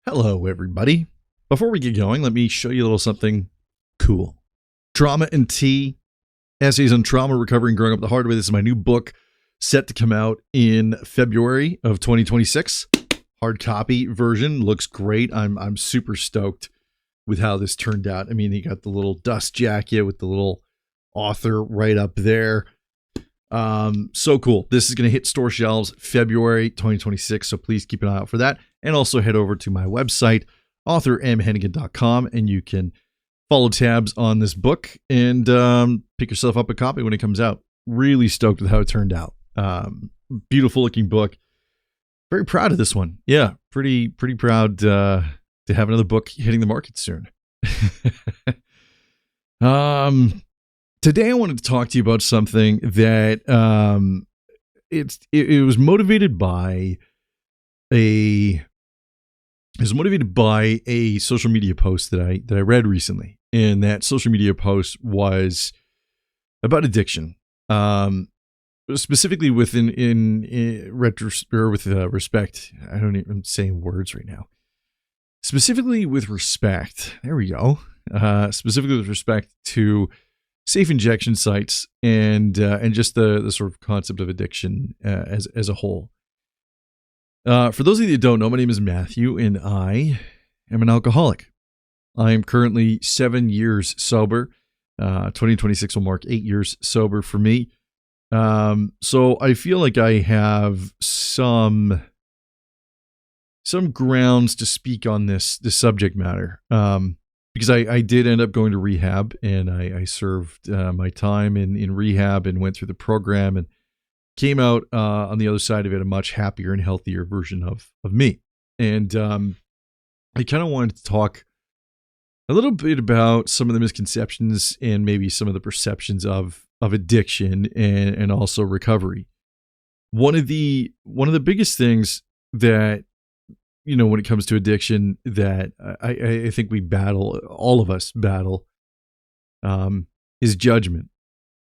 Hello, everybody. Before we get going, let me show you a little something cool. Trauma and Tea, Essays on Trauma, Recovery, and Growing Up the Hard Way. This is my new book set to come out in February of 2026. Hard copy version looks great. I'm super stoked with how this turned out. I mean, you got the little dust jacket with the little author right up there. So cool. This is going to hit store shelves February 2026, so please keep an eye out for that. And also head over to my website, authormhennigan.com, and you can follow tabs on this book and pick yourself up a copy when it comes out. Really stoked with how it turned out. Beautiful looking book. Very proud of this one. Yeah, pretty proud to have another book hitting the market soon. Today I wanted to talk to you about something that it was motivated by a social media post that I read recently, and that social media post was about addiction, specifically with respect. I'm saying words right now. Specifically with respect. There we go. Specifically with respect to safe injection sites and just the sort of concept of addiction as a whole. For those of you that don't know, my name is Matthew, and I am an alcoholic. I am currently 7 years sober. 2026 will mark 8 years sober for me. So I feel like I have some grounds to speak on this subject matter. Because I did end up going to rehab, and I served my time in rehab and went through the program and came out on the other side of it a much happier and healthier version of me. And I kind of wanted to talk a little bit about some of the misconceptions and maybe some of the perceptions of addiction and also recovery. One of the biggest things that, when it comes to addiction that I think all of us battle, is judgment.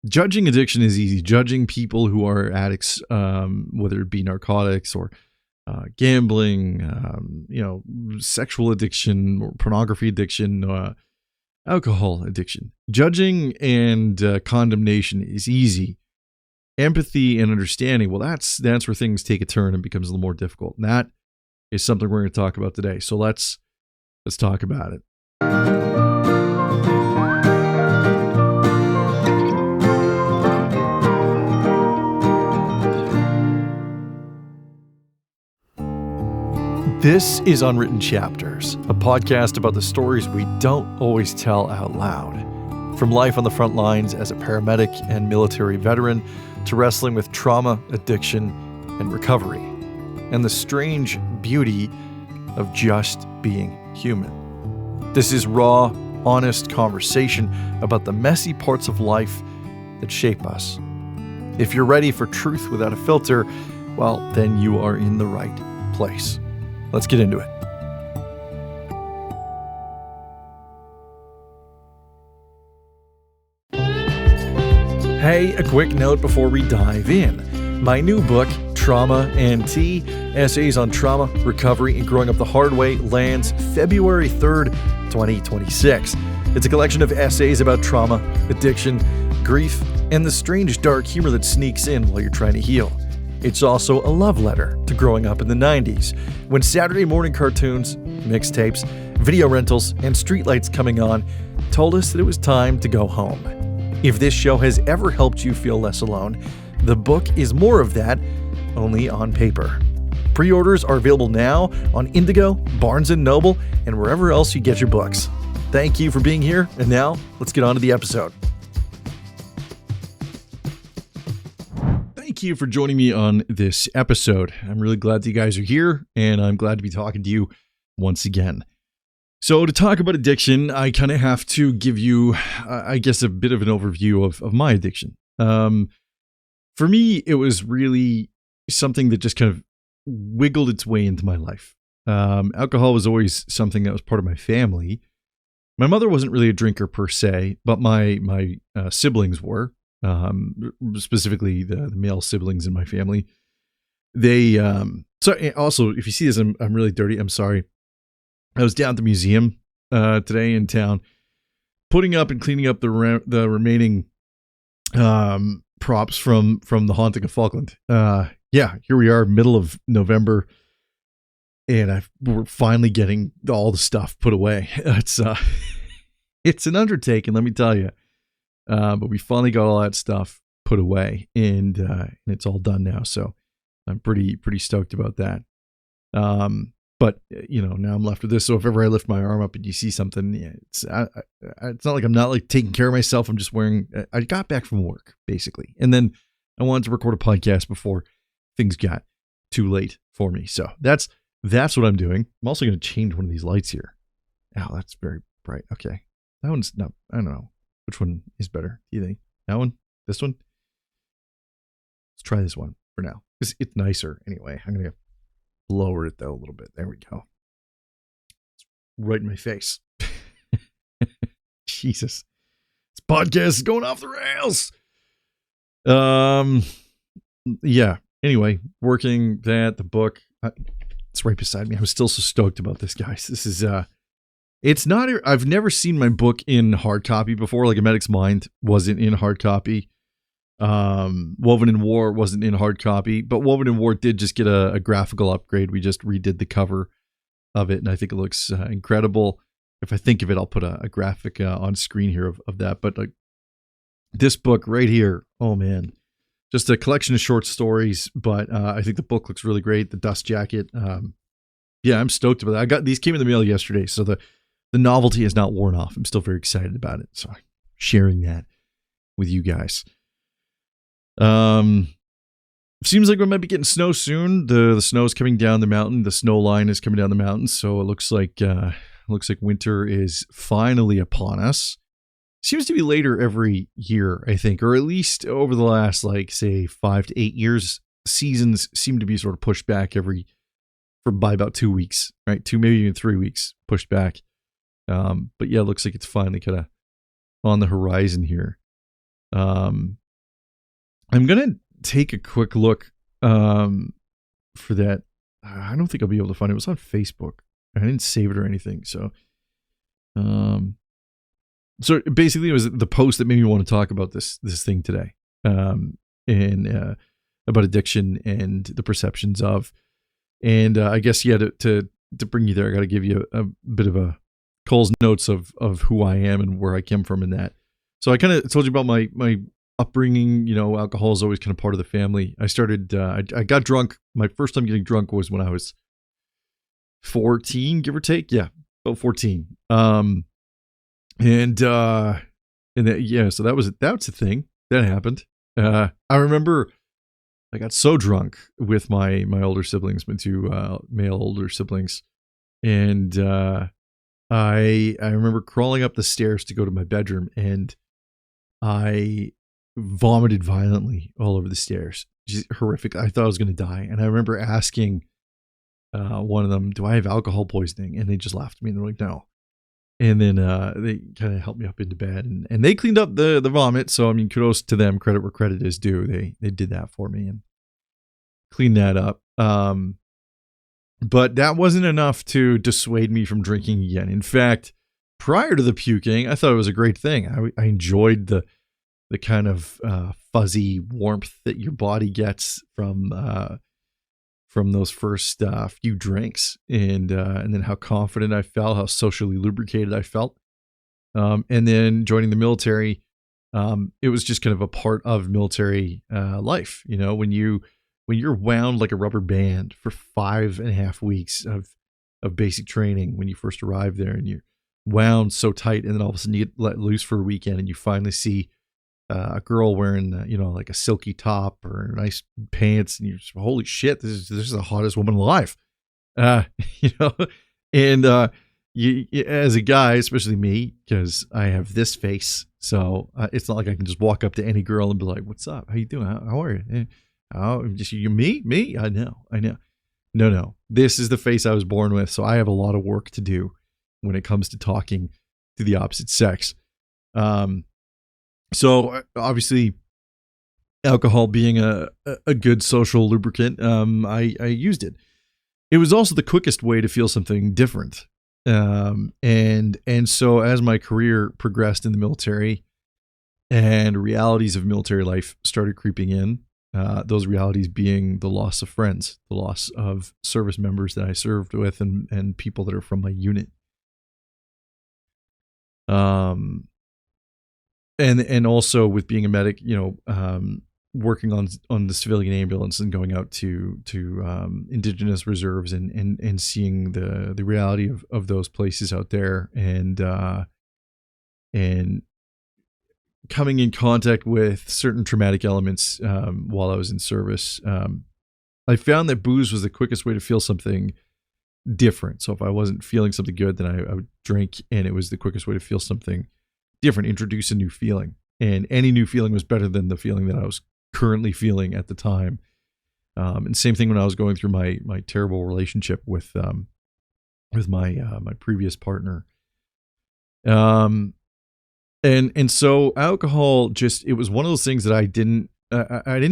Judging addiction is easy. Judging people who are addicts, whether it be narcotics or gambling, sexual addiction or pornography addiction, alcohol addiction. Judging and condemnation is easy. Empathy and understanding, well, that's where things take a turn and becomes a little more difficult. And that is something we're going to talk about today. So let's talk about it. This is Unwritten Chapters, a podcast about the stories we don't always tell out loud. From life on the front lines as a paramedic and military veteran to wrestling with trauma, addiction, and recovery, and the strange beauty of just being human. This is raw, honest conversation about the messy parts of life that shape us. If you're ready for truth without a filter, well, then you are in the right place. Let's get into it. Hey, a quick note before we dive in. My new book, Trauma and Tea, Essays on Trauma, Recovery, and Growing Up the Hard Way, lands February 3rd, 2026. It's a collection of essays about trauma, addiction, grief, and the strange dark humor that sneaks in while you're trying to heal. It's also a love letter to growing up in the 90s, when Saturday morning cartoons, mixtapes, video rentals, and streetlights coming on told us that it was time to go home. If this show has ever helped you feel less alone, the book is more of that, only on paper. Pre-orders are available now on Indigo, Barnes & Noble, and wherever else you get your books. Thank you for being here, and now let's get on to the episode. Thank you for joining me on this episode. I'm really glad that you guys are here, and I'm glad to be talking to you once again. So to talk about addiction, I kind of have to give you, I guess, a bit of an overview of my addiction. For me, it was really something that just kind of wiggled its way into my life. Alcohol was always something that was part of my family. My mother wasn't really a drinker per se, but my siblings were. Specifically the male siblings in my family. They, so also, if you see this, I'm really dirty. I'm sorry. I was down at the museum today in town, putting up and cleaning up the remaining props from the Haunting of Falkland. Yeah, here we are, middle of November, and we're finally getting all the stuff put away. It's an undertaking, let me tell you. But we finally got all that stuff put away, and it's all done now. So I'm pretty stoked about that. But now I'm left with this. So if ever I lift my arm up and you see something, it's not like I'm not like taking care of myself. I'm just I got back from work basically, and then I wanted to record a podcast before things got too late for me. So that's what I'm doing. I'm also going to change one of these lights here. Oh, that's very bright. Okay, that one's not. I don't know which one is better. Do you think that one? This one? Let's try this one for now. It's nicer anyway. I'm gonna lower it though a little bit. There we go. It's right in my face. Jesus, this podcast is going off the rails. Yeah. Anyway, working the book. It's right beside me. I was still so stoked about this, guys. This is it's not. I've never seen my book in hard copy before. Like A Medic's Mind wasn't in hard copy. Woven in War wasn't in hard copy, but Woven in War did just get a graphical upgrade. We just redid the cover of it, and I think it looks incredible. If I think of it, I'll put a graphic on screen here of that. But like this book right here, oh man, just a collection of short stories. But I think the book looks really great. The dust jacket, yeah, I'm stoked about that. These came in the mail yesterday, so the novelty is not worn off. I'm still very excited about it, so I'm sharing that with you guys. Seems like we might be getting snow soon. The snow is coming down the mountain. The snow line is coming down the mountain, so it looks like winter is finally upon us. Seems to be later every year, I think, or at least over the last say 5 to 8 years. Seasons seem to be sort of pushed back by about 2 weeks, right? 2, maybe even 3 weeks pushed back. But yeah, it looks like it's finally kind of on the horizon here. I'm going to take a quick look for that. I don't think I'll be able to find it. It was on Facebook. I didn't save it or anything. So basically it was the post that made me want to talk about this thing today, and about addiction and the perceptions of. And I guess, yeah, to bring you there, I got to give you a bit of a Cole's notes of who I am and where I came from in that. So I kind of told you about my upbringing. Alcohol is always kind of part of the family. I started, I got drunk. My first time getting drunk was when I was 14, give or take. Yeah, about 14. So that's a thing that happened. I remember I got so drunk with my older siblings, my two male older siblings, and I remember crawling up the stairs to go to my bedroom, and I vomited violently all over the stairs. Just horrific. I thought I was going to die. And I remember asking one of them, do I have alcohol poisoning? And they just laughed at me and they're like, no. And then they kind of helped me up into bed, and they cleaned up the vomit. So, I mean, kudos to them. Credit where credit is due. They did that for me and cleaned that up. But that wasn't enough to dissuade me from drinking again. In fact, prior to the puking, I thought it was a great thing. I enjoyed the kind of fuzzy warmth that your body gets from those first few drinks, and then how confident I felt, how socially lubricated I felt, and then joining the military, it was just kind of a part of military life. When you're wound like a rubber band for 5.5 weeks of basic training when you first arrive there, and you're wound so tight, and then all of a sudden you get let loose for a weekend, and you finally see a girl wearing, like a silky top or nice pants, and you're just, holy shit, this is the hottest woman alive, and you as a guy, especially me, because I have this face, so it's not like I can just walk up to any girl and be like, "What's up? How you doing? How are you?" Oh, just you, me? I know. No. This is the face I was born with, so I have a lot of work to do when it comes to talking to the opposite sex. So obviously, alcohol being a good social lubricant, I used it. It was also the quickest way to feel something different. And so as my career progressed in the military and realities of military life started creeping in, those realities being the loss of friends, the loss of service members that I served with, and people that are from my unit. And also with being a medic, working on the civilian ambulance and going out to indigenous reserves and seeing the reality of those places out there, and coming in contact with certain traumatic elements while I was in service. I found that booze was the quickest way to feel something different. So if I wasn't feeling something good, then I would drink, and it was the quickest way to feel something different, introduce a new feeling. And any new feeling was better than the feeling that I was currently feeling at the time. And same thing when I was going through my terrible relationship with my previous partner. And so alcohol, just, it was one of those things that I didn't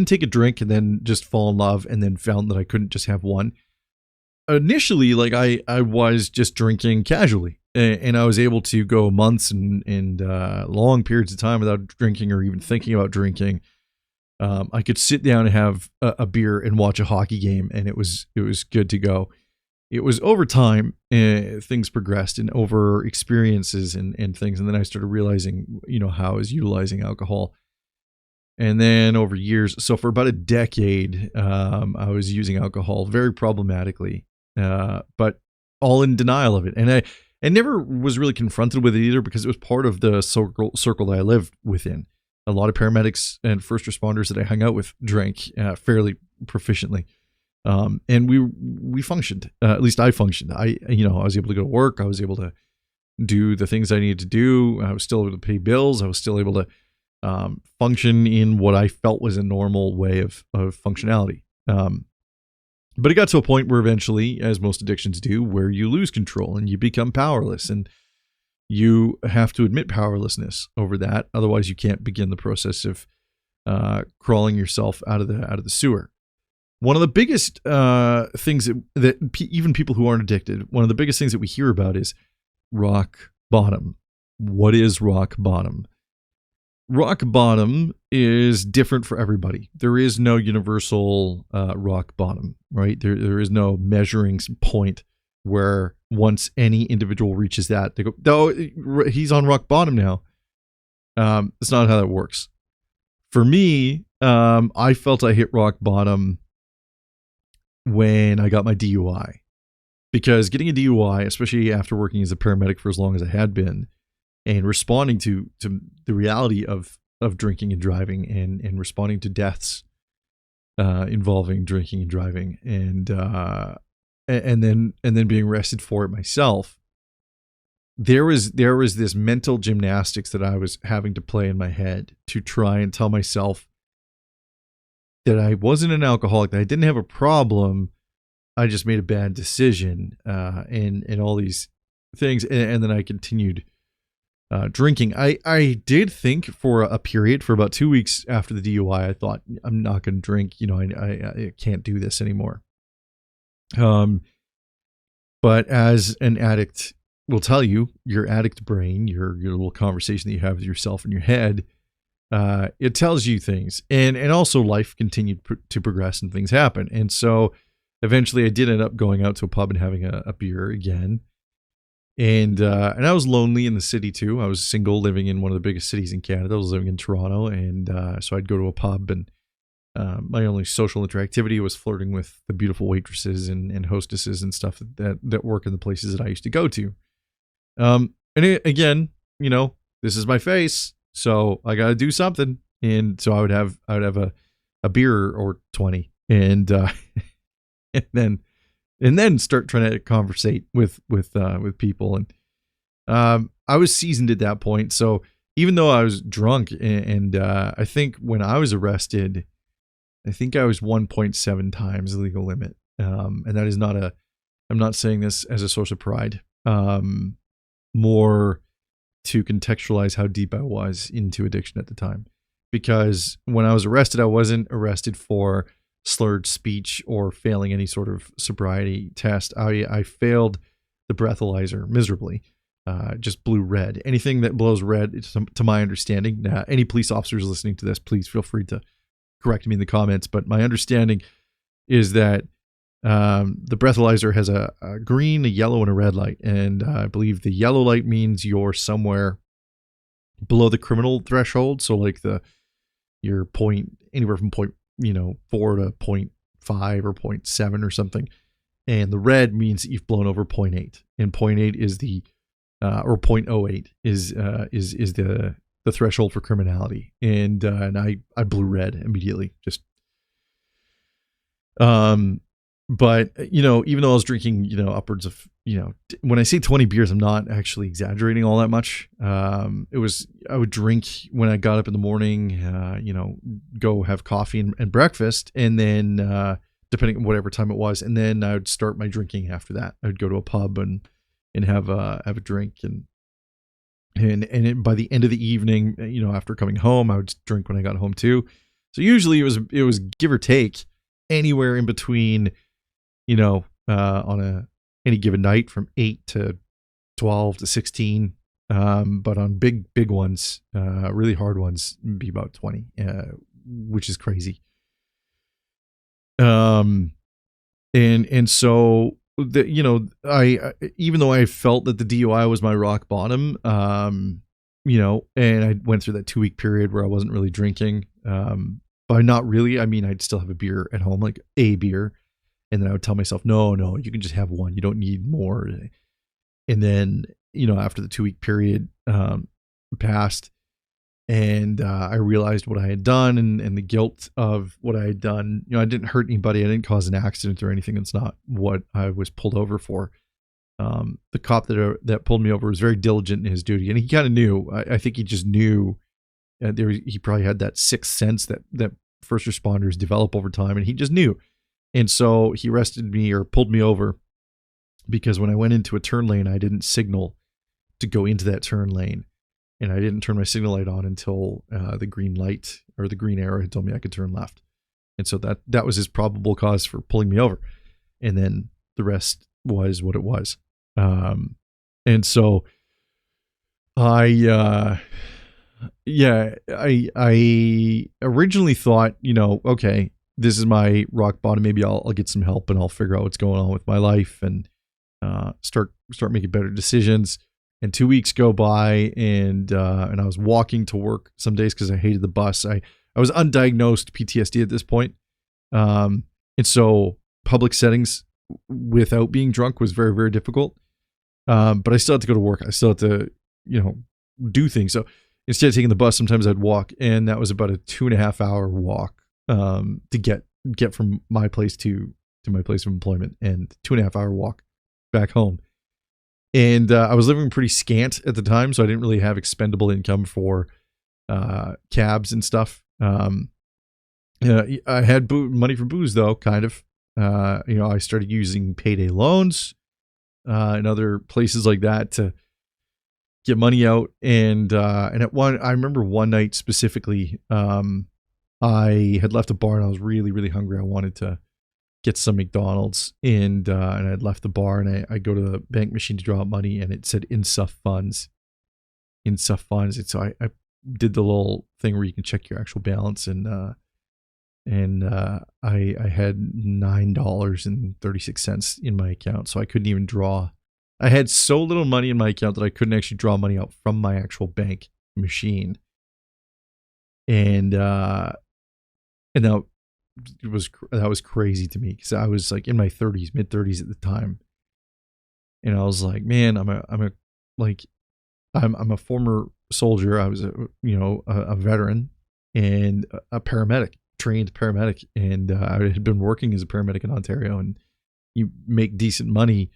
take a drink and then just fall in love and then found that I couldn't just have one. Initially, like I was just drinking casually, and I was able to go months and long periods of time without drinking or even thinking about drinking. I could sit down and have a beer and watch a hockey game, and it was good to go. It was over time, things progressed, and over experiences and things, and then I started realizing, how I was utilizing alcohol. And then over years, so for about a decade, I was using alcohol very problematically, but all in denial of it. And I never was really confronted with it either, because it was part of the circle that I lived within. A lot of paramedics and first responders that I hung out with drank fairly proficiently. And we functioned, at least I functioned. I was able to go to work. I was able to do the things I needed to do. I was still able to pay bills. I was still able to function in what I felt was a normal way of functionality. But it got to a point where eventually, as most addictions do, where you lose control and you become powerless, and you have to admit powerlessness over that. Otherwise, you can't begin the process of crawling yourself out of the sewer. One of the biggest things that even people who aren't addicted, one of the biggest things that we hear about is rock bottom. What is rock bottom? Rock bottom is different for everybody. There is no universal rock bottom, right? There is no measuring point where once any individual reaches that, they go, "Oh, he's on rock bottom now." That's not how that works. For me, I felt I hit rock bottom when I got my DUI, because getting a DUI, especially after working as a paramedic for as long as I had been, and responding to the reality of drinking and driving, and responding to deaths involving drinking and driving, and then being arrested for it myself, there was this mental gymnastics that I was having to play in my head to try and tell myself that I wasn't an alcoholic, that I didn't have a problem. I just made a bad decision, and all these things. And then I continued drinking. I did think for a period, for about 2 weeks after the DUI, I thought, I'm not going to drink. I can't do this anymore. But as an addict will tell you, your addict brain, your little conversation that you have with yourself in your head, it tells you things, and also life continued to progress and things happen. And so eventually I did end up going out to a pub and having a beer again. And I was lonely in the city too. I was single, living in one of the biggest cities in Canada. I was living in Toronto. And so I'd go to a pub, and my only social interactivity was flirting with the beautiful waitresses and hostesses and stuff that work in the places that I used to go to. Again, this is my face, so I got to do something. And so I would have a beer or 20, and and then start trying to conversate with people. And I was seasoned at that point. So even though I was drunk, and I think when I was arrested, I think I was 1.7 times the legal limit. And that is I'm not saying this as a source of pride, more to contextualize how deep I was into addiction at the time. Because when I was arrested, I wasn't arrested for slurred speech or failing any sort of sobriety test. I failed the breathalyzer miserably. Just blew red. Anything that blows red, to my understanding, any police officers listening to this, please feel free to correct me in the comments. But my understanding is that the breathalyzer has a green, a yellow, and a red light. And I believe the yellow light means you're somewhere below the criminal threshold. So like your point, anywhere from 4 to 0.5 or 0.7 or something. And the red means that you've blown over 0.8. And 0.8 is or 0.08 is the threshold for criminality. And I blew red immediately. Just but even though I was drinking upwards of when I say 20 beers, I'm not actually exaggerating all that much. I would drink when I got up in the morning, go have coffee and breakfast, and then depending on whatever time it was, and then I would start my drinking after that. I would go to a pub and have a drink, and by the end of the evening, after coming home, I would drink when I got home too. So usually it was give or take anywhere in between, on any given night from 8 to 12 to 16. But on big ones, really hard ones, be about 20, which is crazy. And so I even though I felt that the DUI was my rock bottom, and I went through that 2-week period where I wasn't really drinking, but not really. I mean, I'd still have a beer at home, like a beer. And then I would tell myself, no, you can just have one. You don't need more. And then, after the 2-week period passed, and I realized what I had done and the guilt of what I had done. I didn't hurt anybody. I didn't cause an accident or anything. It's not what I was pulled over for. The cop that pulled me over was very diligent in his duty, and he kind of knew. I think he just knew. He probably had that sixth sense that first responders develop over time, and he just knew. And so he arrested me or pulled me over because when I went into a turn lane, I didn't signal to go into that turn lane. And I didn't turn my signal light on until the green light or the green arrow had told me I could turn left. And so that was his probable cause for pulling me over. And then the rest was what it was. And so I originally thought, okay, this is my rock bottom. Maybe I'll get some help and I'll figure out what's going on with my life and start making better decisions. And 2 weeks go by, and I was walking to work some days because I hated the bus. I was undiagnosed PTSD at this point, and so public settings without being drunk was very, very difficult. But I still had to go to work. I still had to do things. So instead of taking the bus, sometimes I'd walk, and that was about a 2.5 hour walk to get from my place to my place of employment, and 2.5 hour walk back home. And I was living pretty scant at the time, so I didn't really have expendable income for cabs and stuff. I had money for booze though, kind of. I started using payday loans and other places like that to get money out. And I remember one night specifically, I had left a bar and I was really, really hungry. I wanted to get some McDonald's, and I'd left the bar, and I go to the bank machine to draw out money, and it said INSA funds. And so I did the little thing where you can check your actual balance, and I had $9.36 in my account, so I couldn't even draw. I had so little money in my account that I couldn't actually draw money out from my actual bank machine. And that was crazy to me because I was like in my mid 30s at the time, and I was like, man, I'm a former soldier. I was a veteran and a paramedic, trained paramedic, and I had been working as a paramedic in Ontario, and you make decent money.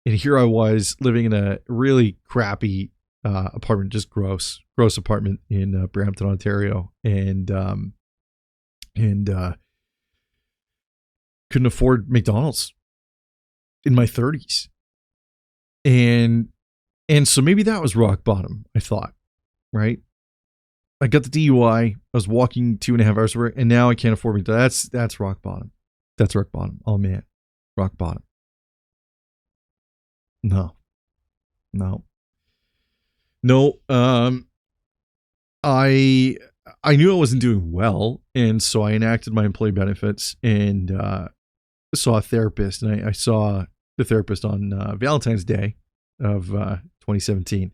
And here I was living in a really crappy apartment, just gross apartment in Brampton, Ontario, and couldn't afford McDonald's in my 30s. And so maybe that was rock bottom, I thought, right? I got the DUI, I was walking 2.5 hours to work, and now I can't afford McDonald's. That's rock bottom. That's rock bottom. Oh man, rock bottom. No, no, no. I knew I wasn't doing well, and so I enacted my employee benefits and saw a therapist, and I saw the therapist on Valentine's Day of 2017.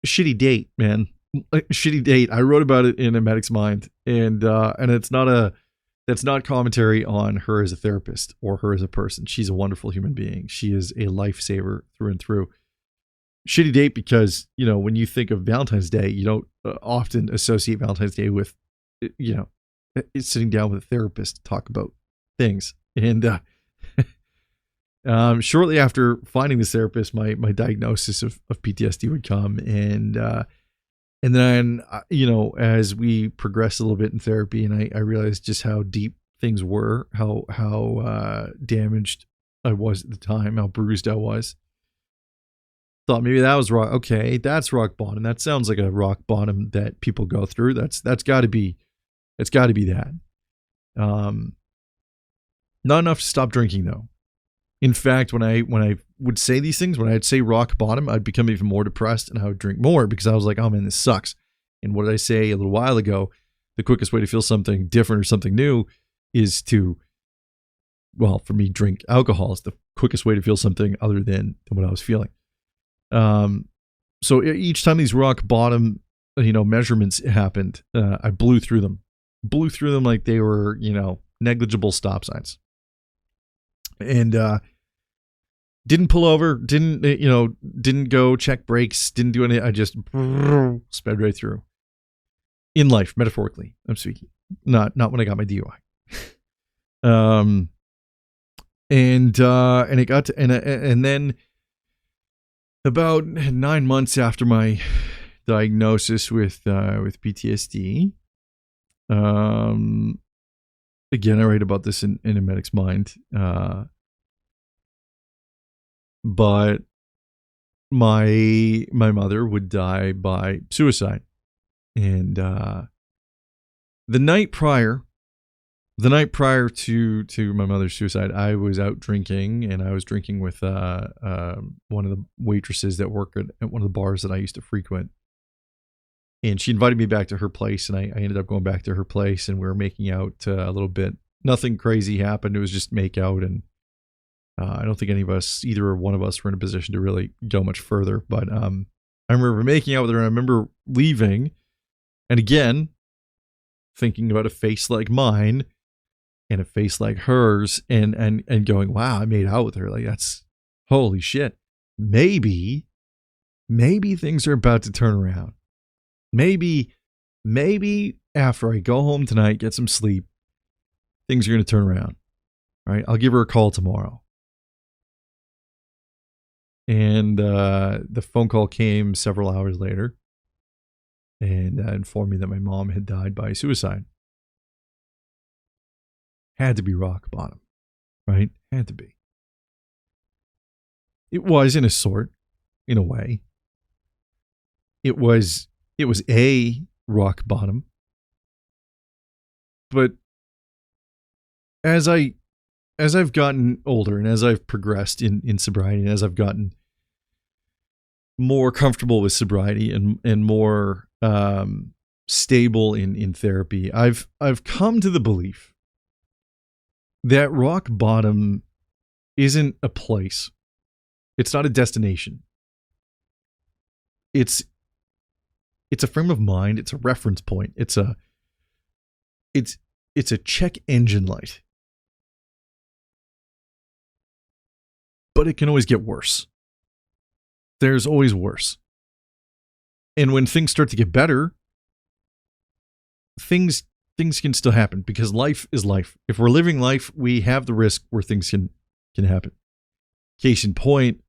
Shitty date, man. Shitty date. I wrote about it in A Medic's Mind, and that's not commentary on her as a therapist or her as a person. She's a wonderful human being. She is a lifesaver through and through. Shitty date because, when you think of Valentine's Day, you don't often associate Valentine's Day with, sitting down with a therapist to talk about things. And shortly after finding this therapist, my diagnosis of PTSD would come. And then, as we progressed a little bit in therapy, and I realized just how deep things were, how damaged I was at the time, how bruised I was. Thought maybe that was rock. Okay, that's rock bottom. That sounds like a rock bottom that people go through. That's got to be that. Not enough to stop drinking though. In fact, when I would say these things, when I'd say rock bottom, I'd become even more depressed and I would drink more because I was like, oh man, this sucks. And what did I say a little while ago? The quickest way to feel something different or something new is to, well, for me, drink alcohol is the quickest way to feel something other than what I was feeling. So each time these rock bottom, measurements happened, I blew through them like they were, negligible stop signs. And didn't pull over, didn't go check brakes, didn't do anything. I just sped right through. In life, metaphorically, I'm speaking, not when I got my DUI. And it got to, and then about 9 months after my diagnosis with PTSD, again, I write about this in A Medic's Mind, but my mother would die by suicide, and the night prior to my mother's suicide, I was out drinking, and I was drinking with one of the waitresses that work at one of the bars that I used to frequent. And she invited me back to her place, and I ended up going back to her place, and we were making out a little bit. Nothing crazy happened. It was just make out, and I don't think any of us, either one of us, were in a position to really go much further. But I remember making out with her, and I remember leaving, and again, thinking about a face like mine and a face like hers, and going, wow, I made out with her. Like, that's holy shit. Maybe things are about to turn around. Maybe after I go home tonight, get some sleep, things are going to turn around. Right? I'll give her a call tomorrow. And the phone call came several hours later and informed me that my mom had died by suicide. Had to be rock bottom, right? Had to be. It was in a way. It was a rock bottom. But as I've gotten older, and as I've progressed in sobriety, and as I've gotten more comfortable with sobriety and more stable in therapy, I've come to the belief that rock bottom isn't a place. It's not a destination. It's a frame of mind. It's a reference point. It's a check engine light. But it can always get worse. There's always worse. And when things start to get better, things can still happen, because life is life. If we're living life, we have the risk where things can happen. Case in point,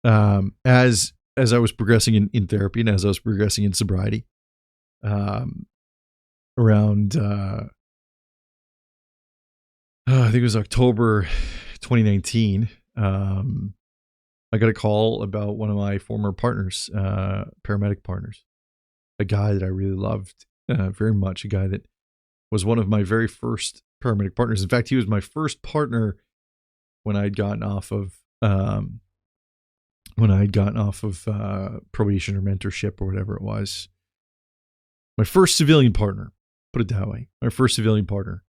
as I was progressing in therapy, and as I was progressing in sobriety, around I think it was October 2019, I got a call about one of my former partners, paramedic partners, a guy that I really loved very much, a guy that was one of my very first paramedic partners. In fact, he was my first partner when I'd gotten off of um, when I had gotten off of probation or mentorship or whatever it was. My first civilian partner, put it that way, my first civilian partner.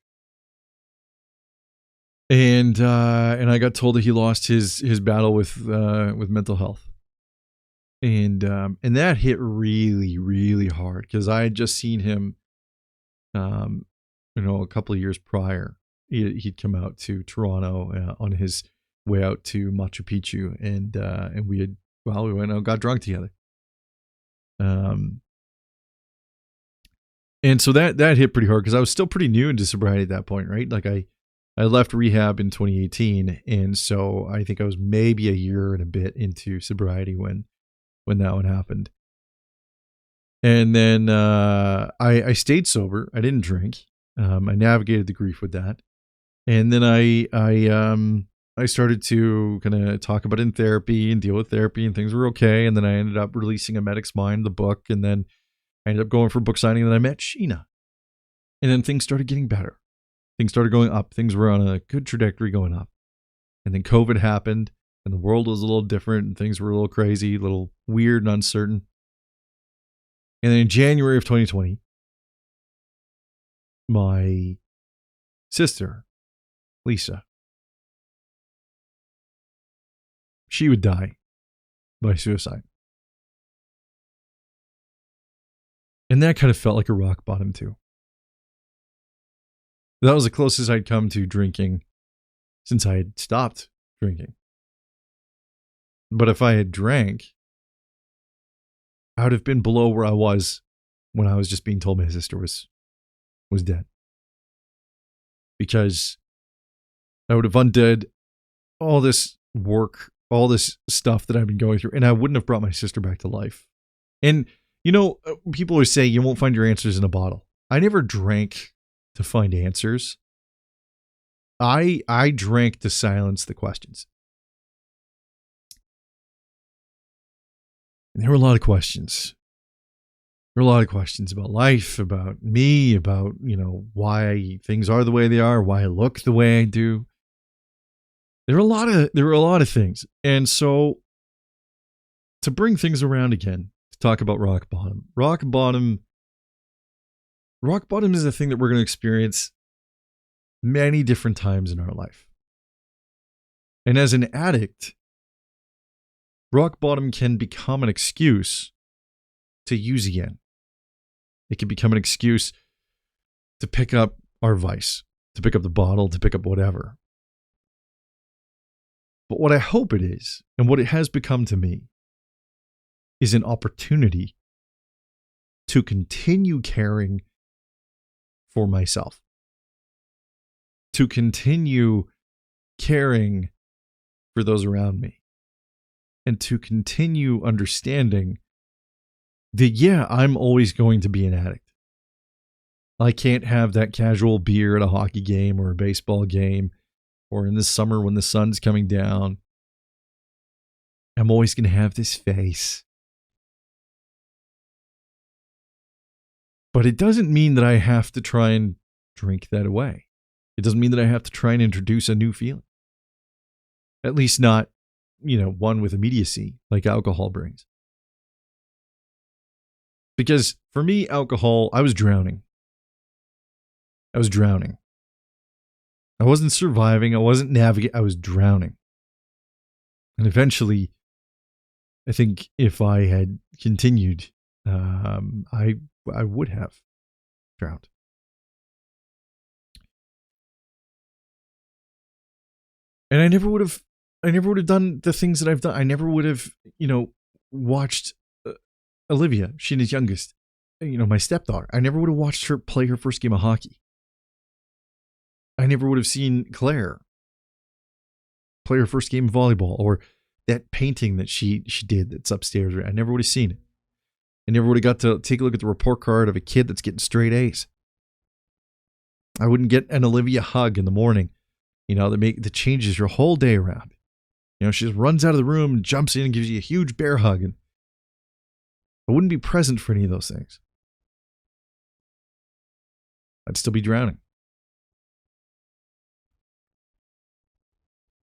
And I got told that he lost his battle with mental health. And that hit really, really hard because I had just seen him, a couple of years prior. He'd come out to Toronto on his way out to Machu Picchu, and we went out, got drunk together. And so that hit pretty hard because I was still pretty new into sobriety at that point, right? Like I left rehab in 2018, and so I think I was maybe a year and a bit into sobriety when that one happened. And then I stayed sober. I didn't drink. I navigated the grief with that, and then I started to kind of talk about it in therapy and deal with therapy, and things were okay. And then I ended up releasing A Medic's Mind, the book, and then I ended up going for a book signing, and then I met Sheena, and then things started getting better. Things started going up. Things were on a good trajectory going up, and then COVID happened, and the world was a little different, and things were a little crazy, a little weird and uncertain. And then in January of 2020, my sister, Lisa, she would die by suicide. And that kind of felt like a rock bottom too. That was the closest I'd come to drinking since I had stopped drinking. But if I had drank, I would have been below where I was when I was just being told my sister was dead. Because I would have undid all this work, all this stuff that I've been going through, and I wouldn't have brought my sister back to life. And, people always say you won't find your answers in a bottle. I never drank to find answers. I drank to silence the questions. And there were a lot of questions. There were a lot of questions about life, about me, about, why things are the way they are, why I look the way I do. There were a lot of things. And so to bring things around again, to talk about rock bottom. Rock bottom is a thing that we're going to experience many different times in our life. And as an addict, rock bottom can become an excuse to use again. It can become an excuse to pick up our vice, to pick up the bottle, to pick up whatever. But what I hope it is, and what it has become to me, is an opportunity to continue caring for myself, to continue caring for those around me, and to continue understanding that, yeah, I'm always going to be an addict. I can't have that casual beer at a hockey game or a baseball game or in the summer when the sun's coming down. I'm always going to have this face. But it doesn't mean that I have to try and drink that away. It doesn't mean that I have to try and introduce a new feeling. At least not, one with immediacy like alcohol brings. Because for me, alcohol, I was drowning. I wasn't surviving. I wasn't navigating. I was drowning. And eventually, I think if I had continued, I would have drowned. And I never would have done the things that I've done. I never would have, watched Olivia, Sheena's youngest, my stepdaughter. I never would have watched her play her first game of hockey. I never would have seen Claire play her first game of volleyball, or that painting that she did that's upstairs. I never would have seen it. I never would have got to take a look at the report card of a kid that's getting straight A's. I wouldn't get an Olivia hug in the morning, that changes your whole day around. She just runs out of the room and jumps in and gives you a huge bear hug. And I wouldn't be present for any of those things. I'd still be drowning.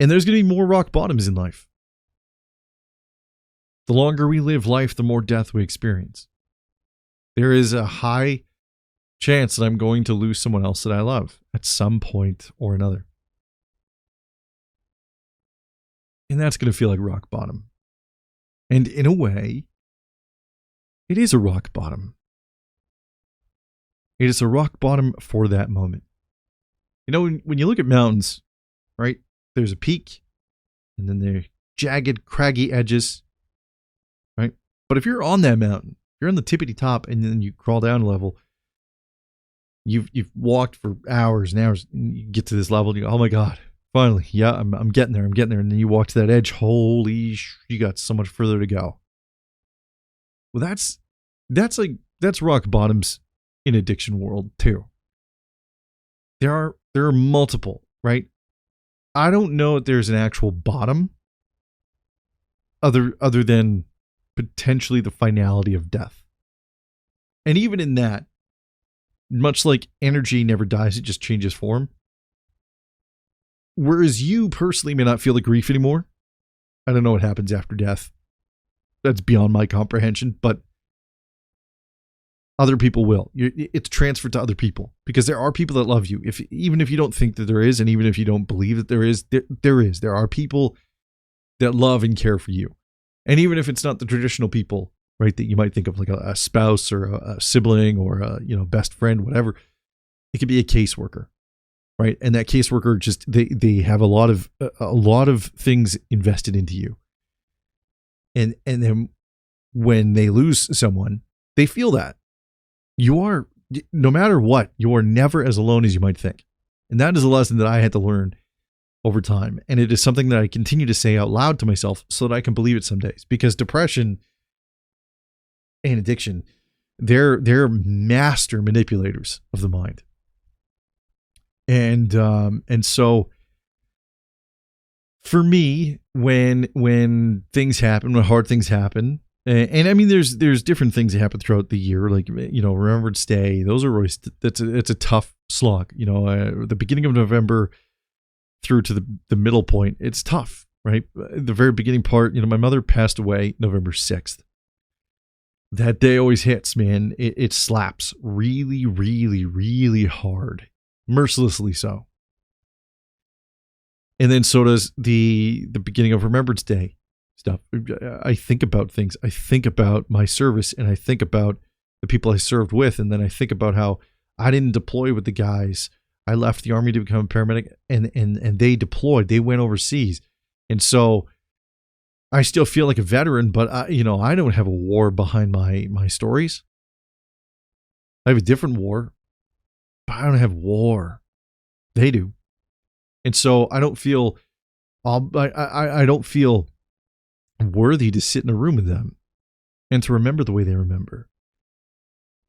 And there's going to be more rock bottoms in life. The longer we live life, the more death we experience. There is a high chance that I'm going to lose someone else that I love at some point or another. And that's going to feel like rock bottom. And in a way, it is a rock bottom. It is a rock bottom for that moment. You know, when you look at mountains, right, there's a peak, and then there are jagged, craggy edges, right? But if you're on that mountain, you're on the tippity top, and then you crawl down a level, you've walked for hours and hours, and you get to this level, and you go, oh my God, finally, yeah, I'm getting there, and then you walk to that edge, you got so much further to go. Well, that's rock bottoms in addiction world too. There are multiple, right? I don't know if there's an actual bottom other than potentially the finality of death. And even in that, much like energy never dies, it just changes form. Whereas you personally may not feel the grief anymore. I don't know what happens after death. That's beyond my comprehension, but other people will. It's transferred to other people because there are people that love you. Even if you don't think that there is, and even if you don't believe that there is, there is. There are people that love and care for you. And even if it's not the traditional people, right, that you might think of like a spouse or a sibling or a best friend, whatever, it could be a caseworker, right? And that caseworker just they have a lot of things invested into you. And then when they lose someone, they feel that. You are, no matter what, you are never as alone as you might think. And that is a lesson that I had to learn over time. And it is something that I continue to say out loud to myself so that I can believe it some days. Because depression and addiction, they're master manipulators of the mind. And so for me, when things happen, when hard things happen, and I mean, there's different things that happen throughout the year, like, Remembrance Day. Those are always, it's a tough slog. The beginning of November through to the middle point, it's tough, right? The very beginning part, my mother passed away November 6th. That day always hits, man. It slaps really, really, really hard, mercilessly so. And then so does the beginning of Remembrance Day stuff. I think about things. I think about my service, and I think about the people I served with, and then I think about how I didn't deploy with the guys. I left the Army to become a paramedic, and they deployed. They went overseas. And so I still feel like a veteran, but I don't have a war behind my stories. I have a different war, but I don't have war. They do. And so I don't feel I don't feel worthy to sit in a room with them and to remember the way they remember.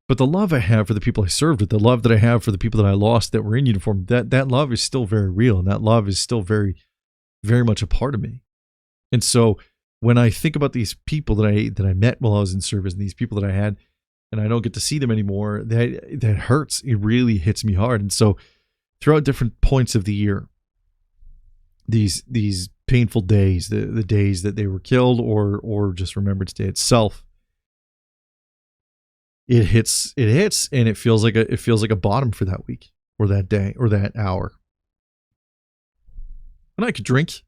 But the love I have for the people I served with, the love that I have for the people that I lost that were in uniform, that love is still very real, and that love is still very, very much a part of me. And so when I think about these people that I met while I was in service, and these people that I had, and I don't get to see them anymore, that hurts. It really hits me hard. And so throughout different points of the year, these painful days, the days that they were killed, or just Remembrance Day itself, it hits, and it feels like a bottom for that week or that day or that hour. And I could drink.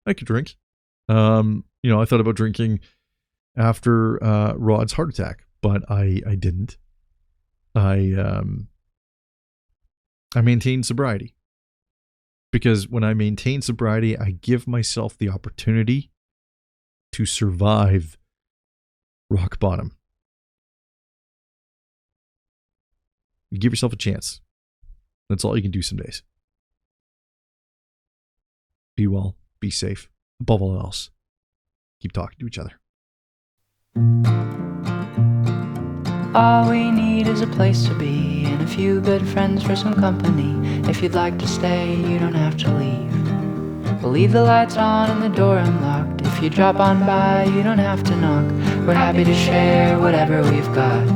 I thought about drinking after Rod's heart attack, but I didn't. I maintained sobriety. Because when I maintain sobriety, I give myself the opportunity to survive rock bottom. You give yourself a chance. That's all you can do some days. Be well, be safe. Above all else, keep talking to each other. All we need is a place to be and a few good friends for some company. If you'd like to stay, you don't have to leave. We'll leave the lights on and the door unlocked. If you drop on by, you don't have to knock. We're happy to share whatever we've got.